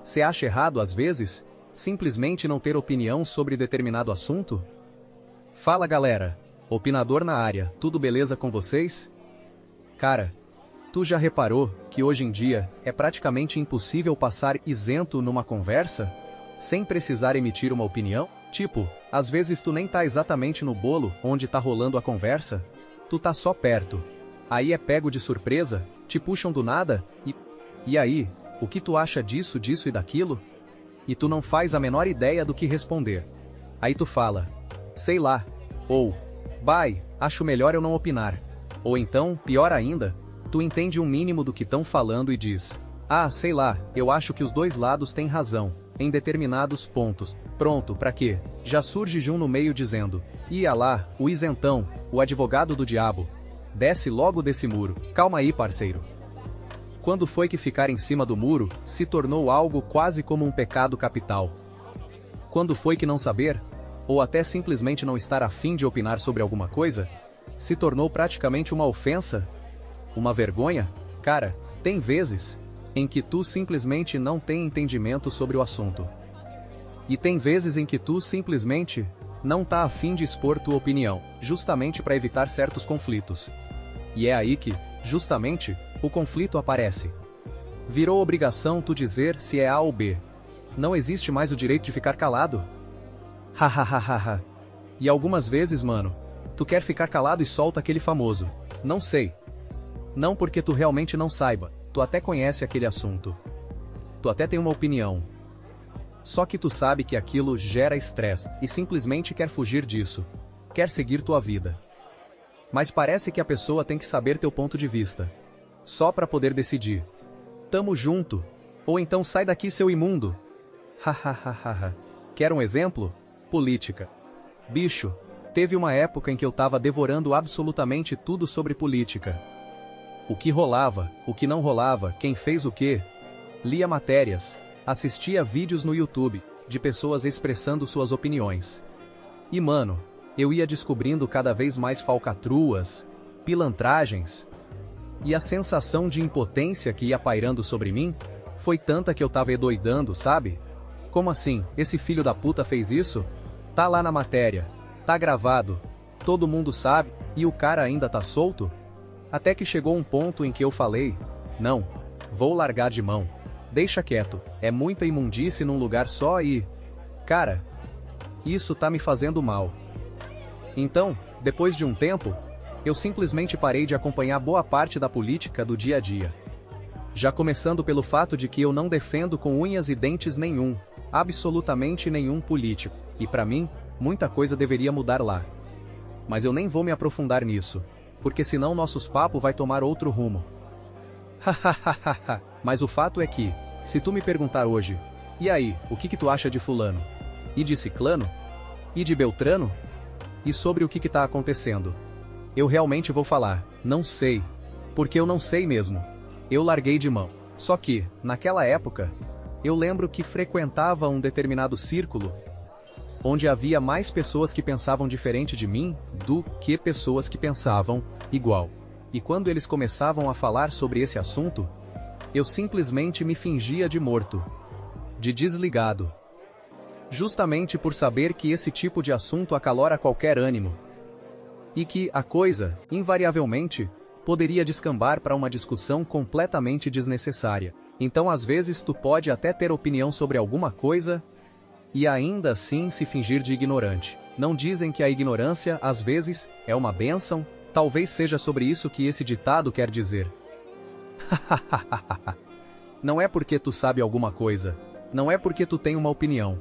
Cê acha errado às vezes, simplesmente não ter opinião sobre determinado assunto? Fala galera, opinador na área, tudo beleza com vocês? Cara, tu já reparou que hoje em dia é praticamente impossível passar isento numa conversa, sem precisar emitir uma opinião? Tipo, às vezes tu nem tá exatamente no bolo onde tá rolando a conversa, tu tá só perto. Aí é pego de surpresa, te puxam do nada, e aí, o que tu acha disso, disso e daquilo? E tu não faz a menor ideia do que responder. Aí tu fala, sei lá, ou, bai, acho melhor eu não opinar. Ou então, pior ainda, tu entende um mínimo do que tão falando e diz, ah, sei lá, eu acho que os dois lados têm razão, em determinados pontos. Pronto, pra quê? Já surge um no meio dizendo, ia lá, o isentão, o advogado do diabo. Desce logo desse muro, calma aí parceiro. Quando foi que ficar em cima do muro se tornou algo quase como um pecado capital? Quando foi que não saber, ou até simplesmente não estar a fim de opinar sobre alguma coisa, se tornou praticamente uma ofensa? Uma vergonha? Cara, tem vezes em que tu simplesmente não tem entendimento sobre o assunto. E tem vezes em que tu simplesmente não tá a fim de expor tua opinião, justamente para evitar certos conflitos. E é aí que, justamente, o conflito aparece. Virou obrigação tu dizer se é A ou B. Não existe mais o direito de ficar calado. Hahaha. E algumas vezes, mano, tu quer ficar calado e solta aquele famoso, não sei. Não porque tu realmente não saiba, tu até conhece aquele assunto. Tu até tem uma opinião. Só que tu sabe que aquilo gera estresse e simplesmente quer fugir disso. Quer seguir tua vida. Mas parece que a pessoa tem que saber teu ponto de vista. Só pra poder decidir. Tamo junto. Ou então sai daqui seu imundo. Hahaha. Quer um exemplo? Política. Bicho, teve uma época em que eu tava devorando absolutamente tudo sobre política. O que rolava, o que não rolava, quem fez o quê. Lia matérias, assistia vídeos no YouTube, de pessoas expressando suas opiniões. E mano, eu ia descobrindo cada vez mais falcatruas, pilantragens. E a sensação de impotência que ia pairando sobre mim, foi tanta que eu tava edoidando, sabe? Como assim, esse filho da puta fez isso? Tá lá na matéria, tá gravado, todo mundo sabe, e o cara ainda tá solto? Até que chegou um ponto em que eu falei, não, vou largar de mão, deixa quieto, é muita imundície num lugar só e... Cara, isso tá me fazendo mal. Então, depois de um tempo, eu simplesmente parei de acompanhar boa parte da política do dia a dia. Já começando pelo fato de que eu não defendo com unhas e dentes nenhum, absolutamente nenhum político, e pra mim, muita coisa deveria mudar lá. Mas eu nem vou me aprofundar nisso, porque senão nossos papos vai tomar outro rumo. Hahaha. Mas o fato é que, se tu me perguntar hoje, e aí, o que tu acha de fulano? E de ciclano? E de beltrano? E sobre o que tá acontecendo? Eu realmente vou falar, não sei. Porque eu não sei mesmo. Eu larguei de mão. Só que, naquela época, eu lembro que frequentava um determinado círculo, onde havia mais pessoas que pensavam diferente de mim, do que pessoas que pensavam igual. E quando eles começavam a falar sobre esse assunto, eu simplesmente me fingia de morto. De desligado. Justamente por saber que esse tipo de assunto acalora qualquer ânimo. E que a coisa, invariavelmente, poderia descambar para uma discussão completamente desnecessária. Então às vezes tu pode até ter opinião sobre alguma coisa, e ainda assim se fingir de ignorante. Não dizem que a ignorância, às vezes, é uma bênção? Talvez seja sobre isso que esse ditado quer dizer. Não é porque tu sabe alguma coisa, não é porque tu tem uma opinião,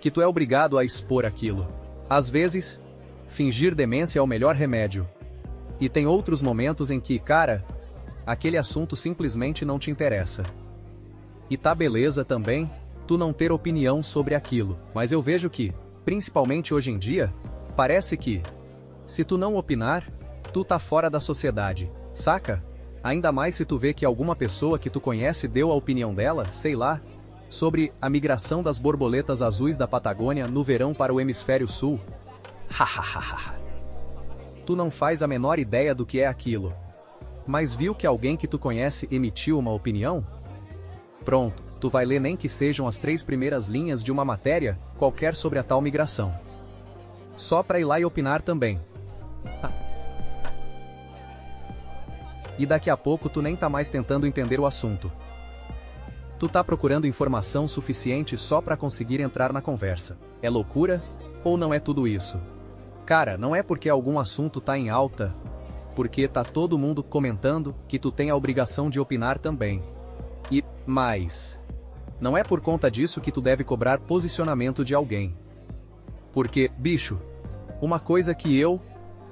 que tu é obrigado a expor aquilo. Às vezes, fingir demência é o melhor remédio. E tem outros momentos em que, cara, aquele assunto simplesmente não te interessa. E tá beleza também, tu não ter opinião sobre aquilo, mas eu vejo que, principalmente hoje em dia, parece que, se tu não opinar, tu tá fora da sociedade, saca? Ainda mais se tu vê que alguma pessoa que tu conhece deu a opinião dela, sei lá, sobre a migração das borboletas azuis da Patagônia no verão para o hemisfério sul. Hahaha. Tu não faz a menor ideia do que é aquilo. Mas viu que alguém que tu conhece emitiu uma opinião? Pronto, tu vai ler nem que sejam as 3 primeiras linhas de uma matéria, qualquer sobre a tal migração. Só pra ir lá e opinar também. E daqui a pouco tu nem tá mais tentando entender o assunto. Tu tá procurando informação suficiente só pra conseguir entrar na conversa. É loucura? Ou não é tudo isso? Cara, não é porque algum assunto tá em alta, porque tá todo mundo comentando, que tu tem a obrigação de opinar também. E, mais, não é por conta disso que tu deve cobrar posicionamento de alguém. Porque, bicho, uma coisa que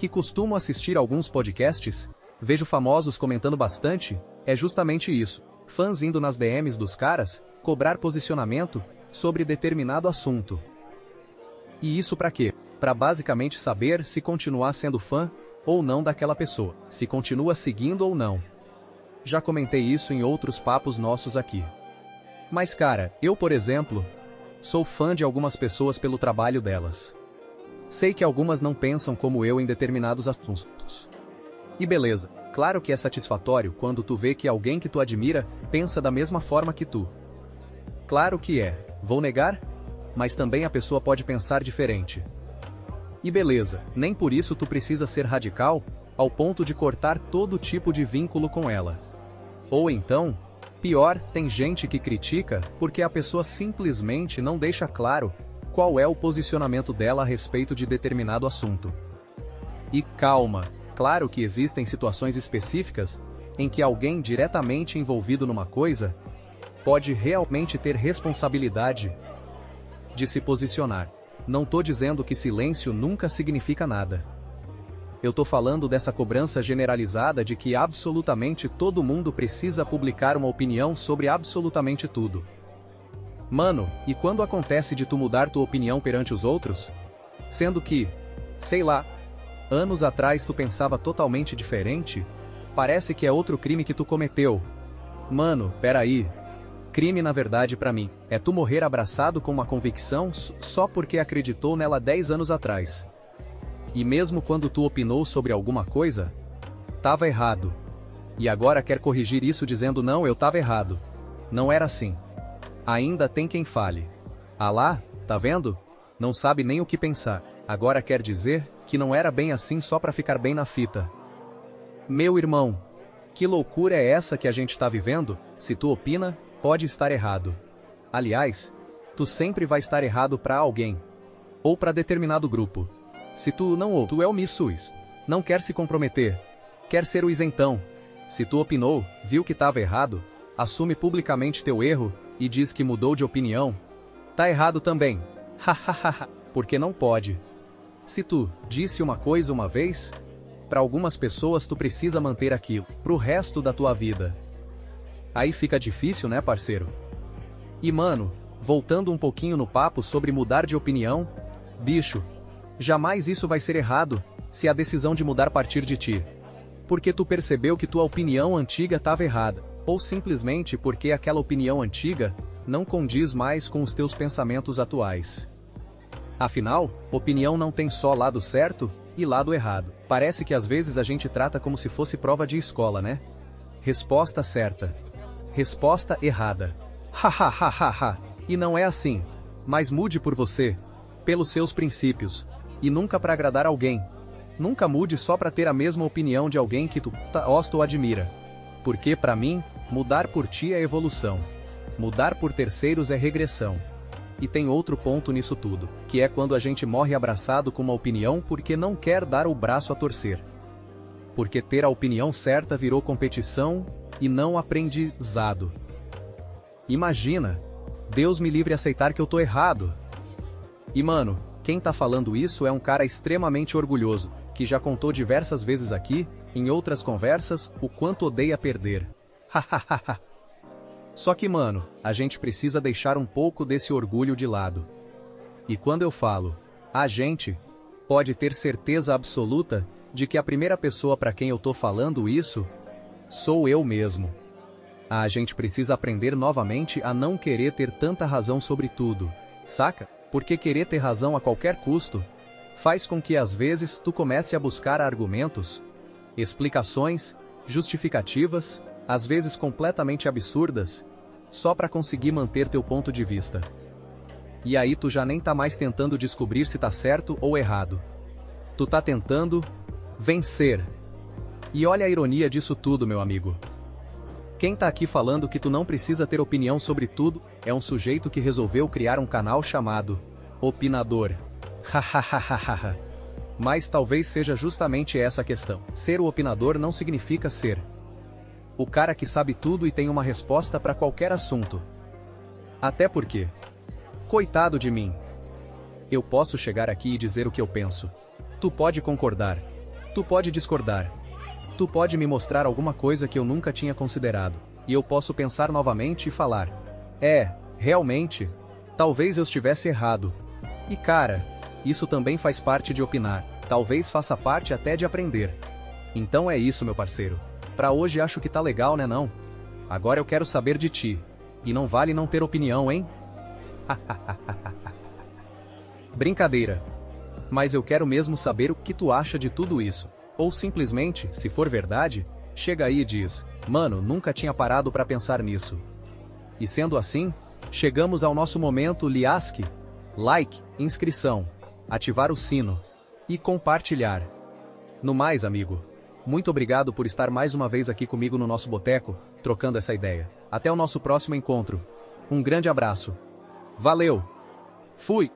costumo assistir alguns podcasts, vejo famosos comentando bastante, é justamente isso. Fãs indo nas DMs dos caras, cobrar posicionamento sobre determinado assunto. E isso pra quê? Pra basicamente saber se continuar sendo fã ou não daquela pessoa, se continua seguindo ou não. Já comentei isso em outros papos nossos aqui. Mas cara, eu por exemplo, sou fã de algumas pessoas pelo trabalho delas. Sei que algumas não pensam como eu em determinados assuntos. E beleza, claro que é satisfatório quando tu vê que alguém que tu admira pensa da mesma forma que tu. Claro que é, vou negar? Mas também a pessoa pode pensar diferente. E beleza, nem por isso tu precisa ser radical, ao ponto de cortar todo tipo de vínculo com ela. Ou então, pior, tem gente que critica porque a pessoa simplesmente não deixa claro qual é o posicionamento dela a respeito de determinado assunto. E calma, claro que existem situações específicas em que alguém diretamente envolvido numa coisa pode realmente ter responsabilidade de se posicionar. Não tô dizendo que silêncio nunca significa nada. Eu tô falando dessa cobrança generalizada de que absolutamente todo mundo precisa publicar uma opinião sobre absolutamente tudo. Mano, e quando acontece de tu mudar tua opinião perante os outros? Sendo que, sei lá, anos atrás tu pensava totalmente diferente? Parece que é outro crime que tu cometeu. Mano, peraí. Crime na verdade pra mim, é tu morrer abraçado com uma convicção só porque acreditou nela 10 anos atrás. E mesmo quando tu opinou sobre alguma coisa, tava errado. E agora quer corrigir isso dizendo não, eu tava errado. Não era assim. Ainda tem quem fale. Ah lá, tá vendo? Não sabe nem o que pensar. Agora quer dizer que não era bem assim só pra ficar bem na fita. Meu irmão, que loucura é essa que a gente tá vivendo? Se tu opina, pode estar errado. Aliás, tu sempre vai estar errado pra alguém. Ou pra determinado grupo. Se tu não ou tu é o missus, não quer se comprometer, quer ser o isentão. Se tu opinou, viu que tava errado, assume publicamente teu erro e diz que mudou de opinião. Tá errado também. Hahaha, porque não pode. Se tu disse uma coisa uma vez, para algumas pessoas tu precisa manter aquilo pro resto da tua vida. Aí fica difícil, né, parceiro? E mano, voltando um pouquinho no papo sobre mudar de opinião, bicho, jamais isso vai ser errado, se a decisão de mudar partir de ti. Porque tu percebeu que tua opinião antiga estava errada, ou simplesmente porque aquela opinião antiga não condiz mais com os teus pensamentos atuais. Afinal, opinião não tem só lado certo e lado errado. Parece que às vezes a gente trata como se fosse prova de escola, né? Resposta certa. Resposta errada. Hahaha. E não é assim. Mas mude por você, pelos seus princípios, e nunca para agradar alguém. Nunca mude só para ter a mesma opinião de alguém que tu gosta ou admira. Porque para mim, mudar por ti é evolução. Mudar por terceiros é regressão. E tem outro ponto nisso tudo, que é quando a gente morre abraçado com uma opinião porque não quer dar o braço a torcer. Porque ter a opinião certa virou competição e não aprendizado. Imagina, Deus me livre aceitar que eu tô errado. E mano, quem tá falando isso é um cara extremamente orgulhoso, que já contou diversas vezes aqui, em outras conversas, o quanto odeia perder. Hahaha. Só que mano, a gente precisa deixar um pouco desse orgulho de lado. E quando eu falo, a gente, pode ter certeza absoluta de que a primeira pessoa para quem eu tô falando isso, sou eu mesmo. A gente precisa aprender novamente a não querer ter tanta razão sobre tudo, saca? Porque querer ter razão a qualquer custo, faz com que às vezes tu comece a buscar argumentos, explicações, justificativas, às vezes completamente absurdas, só pra conseguir manter teu ponto de vista. E aí tu já nem tá mais tentando descobrir se tá certo ou errado. Tu tá tentando vencer. E olha a ironia disso tudo, meu amigo. Quem tá aqui falando que tu não precisa ter opinião sobre tudo, é um sujeito que resolveu criar um canal chamado Opinador. Hahaha. Mas talvez seja justamente essa a questão. Ser o opinador não significa ser o cara que sabe tudo e tem uma resposta para qualquer assunto. Até porque, coitado de mim, eu posso chegar aqui e dizer o que eu penso. Tu pode concordar. Tu pode discordar. Tu pode me mostrar alguma coisa que eu nunca tinha considerado, e eu posso pensar novamente e falar: realmente, talvez eu estivesse errado. E cara, isso também faz parte de opinar, talvez faça parte até de aprender. Então é isso, meu parceiro. Pra hoje acho que tá legal, né não? Agora eu quero saber de ti. E não vale não ter opinião, hein? Brincadeira. Mas eu quero mesmo saber o que tu acha de tudo isso. Ou simplesmente, se for verdade, chega aí e diz: mano, nunca tinha parado pra pensar nisso. E sendo assim, chegamos ao nosso momento Liask. Like, inscrição, ativar o sino e compartilhar. No mais, amigo, muito obrigado por estar mais uma vez aqui comigo no nosso boteco, trocando essa ideia. Até o nosso próximo encontro. Um grande abraço. Valeu! Fui!